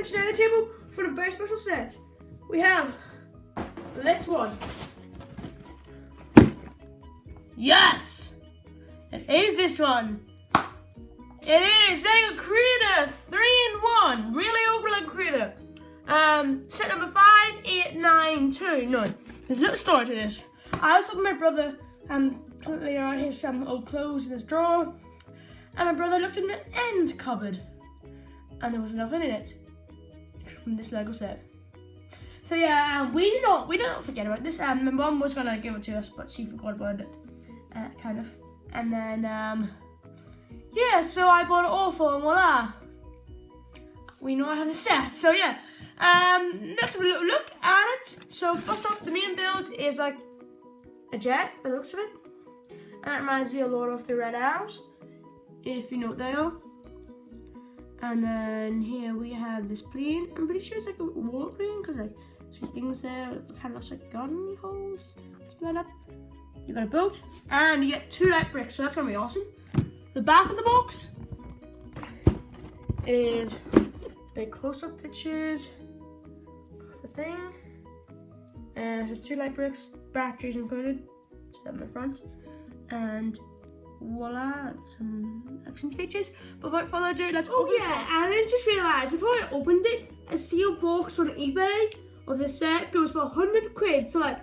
today on the table for a very special set. We have this one. Yes! It is this one. It is Lego Creator 3-in-1. Really open Lego Creator. Set number 5892. No, there's a little story to this. I was helping my brother clear out his old clothes in his drawer, and my brother looked in the end cupboard, and there was nothing in it from this Lego set. So yeah, we don't forget about this. My mum was gonna give it to us, but she forgot about it, kind of. And then yeah, so I bought it all for, and voila, we know I have the set. So yeah, let's have a little look at it. So first off, the main build is like a jet, by the looks of it, and it reminds me a lot of the Red Arrows, if you know what they are. And then here we have this plane. I'm pretty sure it's like a warplane because like some things there kind of looks like gun holes. Let's that up. You got a boat, and you get 2 light bricks, so that's gonna be awesome. The back of the box is big close-up pictures of the thing, and just 2 light bricks, batteries included, so that in the front, and voila, some action features. But without further ado, let's open it. And I just realised before I opened it, a sealed box on eBay of this set goes for 100 quid. So like,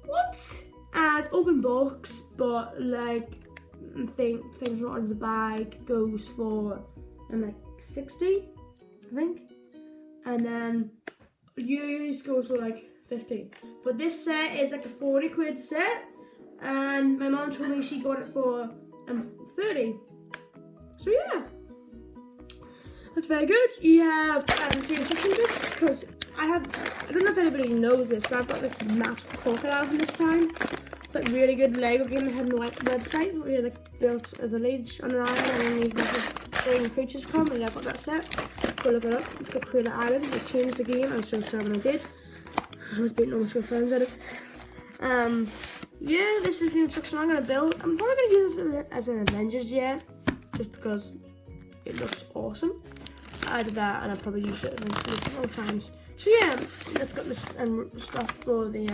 whoops! And open box, but like things not in the bag goes for like 60, I think, and then used goes for like 50. But this set is like a 40 quid set, and my mom told me she got it for 30. So yeah, that's very good. You have 3 instruction books, because I don't know if anybody knows this, but I've got like massive crocodile from this time. It's like really good Lego game. They had no website where you like built a village on an island, and then these massive creatures come, and I've got that set. Go look it up. It's got Creator Island. They changed the game. I was so sad when I did. I was beating all my school friends at it. Yeah, this is the instruction I'm gonna build. I'm probably gonna use this as an Avengers jet, just because it looks awesome. I did that, and I'll probably use it eventually more times. So yeah, let's got this stuff for the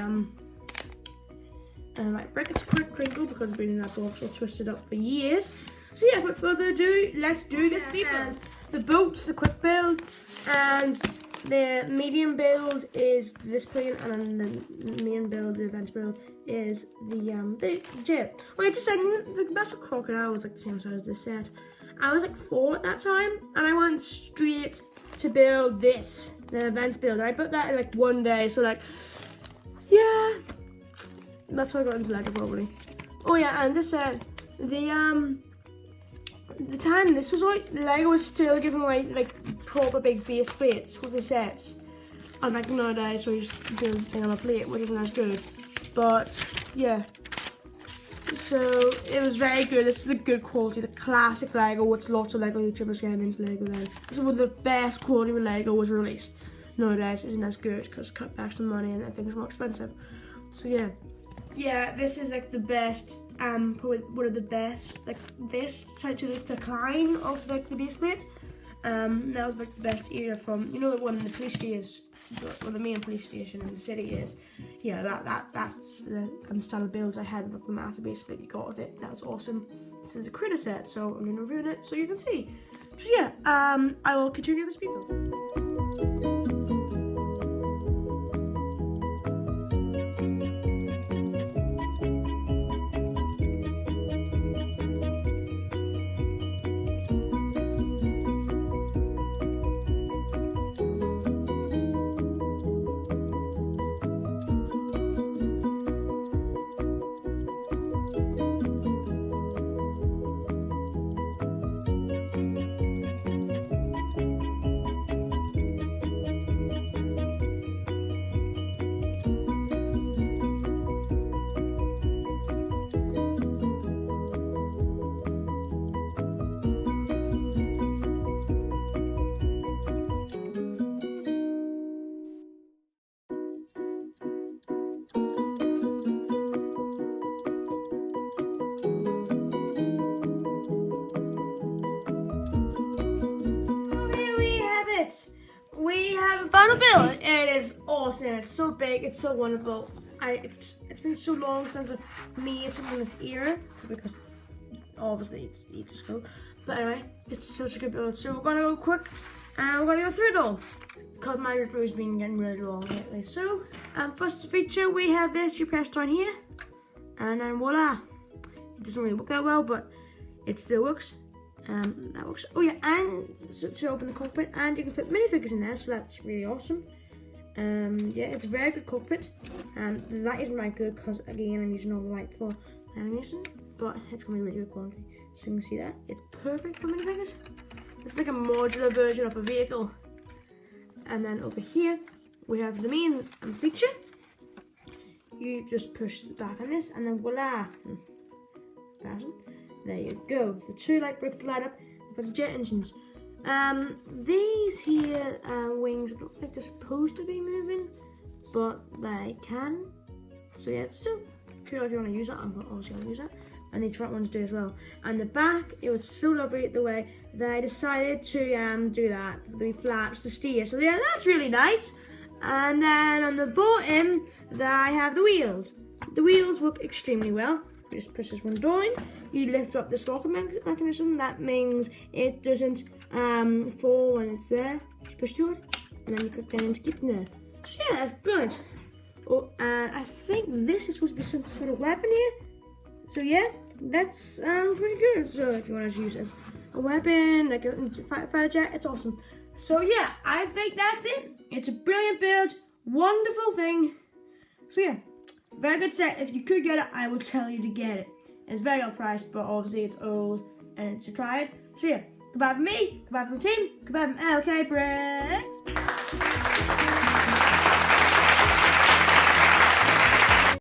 like brick. It's quite crinkle because I've been in that box all twisted up for years. So yeah, without further ado, let's do this, people. The boat's the quick build, and the medium build is this plane, and then the main build, the advanced build, is the jet. Wait, just saying, the massive crocodile was like the same size as this set. I was like 4 at that time, and I went straight to build this, the advanced build. I built that in like 1 day, so like, yeah, that's how I got into Lego probably. Oh yeah, and this set, the time this was out, Lego was still giving away like proper big base plates with the sets. And like nowadays, so you just do the thing on a plate, which isn't as good. But yeah, so it was very good. This is the good quality, the classic Lego, which lots of Lego YouTubers getting into Lego then. This is one of the best quality when Lego was released. Nowadays isn't as good because cut back some money and everything's more expensive. So yeah. Yeah, this is like the best, probably one of the best, like this side to the decline of like the base plate. That was like the best era from, you know, the one in the police station, well, the main police station in the city is. Yeah, that's the style of builds I had with the massive base plate you got with it. That was awesome. This is a critter set, so I'm gonna review it so you can see. So yeah, I will continue this build. final build. It is awesome. It's so big. It's so wonderful. It's been so long since I've made something this era because obviously it's ages ago. But anyway, it's such a good build. So we're gonna go quick and we're gonna go through it all because my review's been getting really long lately. So first feature we have this. You press down here, and then voila. It doesn't really work that well, but it still works. That works. Oh yeah, and so to open the cockpit, and you can fit minifigures in there, so that's really awesome. Yeah, it's a very good cockpit. The light isn't very good because again I'm using all the light for animation, but it's gonna be really good quality. So you can see that it's perfect for minifigures. It's like a modular version of a vehicle. And then over here we have the main feature. You just push back on this, and then voila. There you go. The two light bricks light up. We've got the jet engines. These here wings, I don't think they're supposed to be moving, but they can. So yeah, it's still cool if you want to use that. I'm obviously going to use that. And these front ones do as well. And the back, it was so lovely the way they decided to do that. The flaps to steer. So yeah, that's really nice. And then on the bottom, they have the wheels. The wheels work extremely well. You just push this one down. You lift up this locking mechanism. That means it doesn't fall when it's there. Just push to it, and then you click down to keep them there. So yeah, that's brilliant. Oh, and I think this is supposed to be some sort of weapon here. So yeah, that's pretty good. So if you want to use it as a weapon, like a fighter jet, it's awesome. So yeah, I think that's it. It's a brilliant build, wonderful thing. So yeah, very good set. If you could get it, I would tell you to get it. It's very well priced, but obviously it's old and to try it. So yeah, goodbye from me, goodbye from the team, goodbye from LK Bricks.